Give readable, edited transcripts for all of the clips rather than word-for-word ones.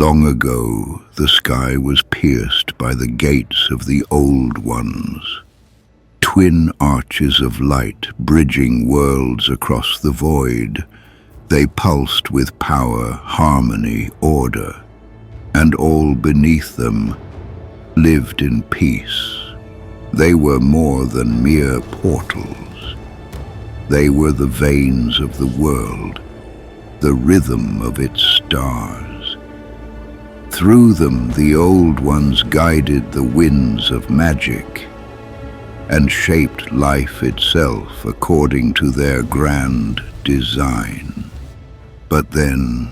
Long ago, the sky was pierced by the gates of the Old Ones, twin arches of light bridging worlds across the void. They pulsed with power, harmony, order, and all beneath them lived in peace. They were more than mere portals. They were the veins of the world, the rhythm of its stars. Through them, the Old Ones guided the winds of magic and shaped life itself according to their grand design. But then,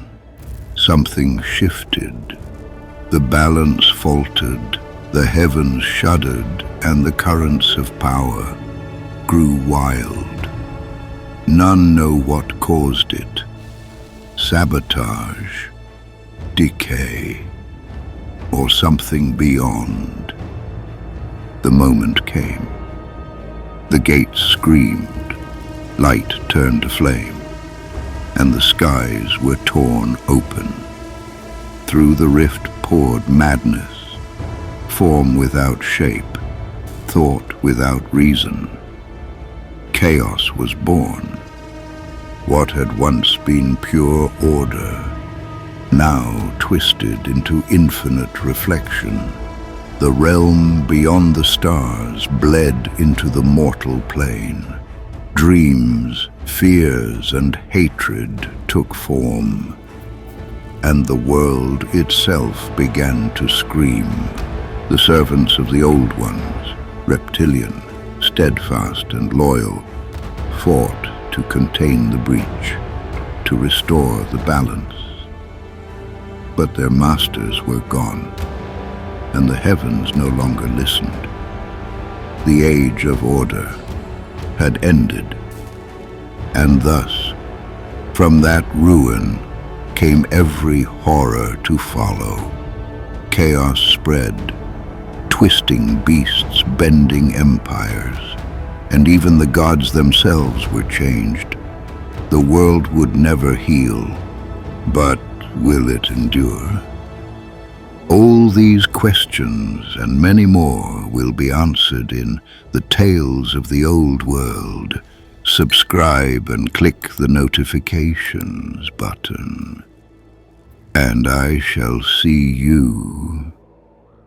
something shifted. The balance faltered, the heavens shuddered, and the currents of power grew wild. None know what caused it. Sabotage, decay, or something beyond. The moment came. The gates screamed, light turned to flame, and the skies were torn open. Through the rift poured madness, form without shape, thought without reason. Chaos was born. What had once been pure order, now twisted into infinite reflection. The realm beyond the stars bled into the mortal plane. Dreams, fears, and hatred took form, and the world itself began to scream. The servants of the Old Ones, reptilian, steadfast and loyal, fought to contain the breach, to restore the balance. But their masters were gone, and the heavens no longer listened. The age of order had ended, and thus, from that ruin came every horror to follow. Chaos spread, twisting beasts, bending empires, and even the gods themselves were changed. The world would never heal, but will it endure? All these questions and many more will be answered in The Tales of the Old World. Subscribe and click the notifications button, and I shall see you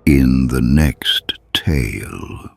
in the next tale.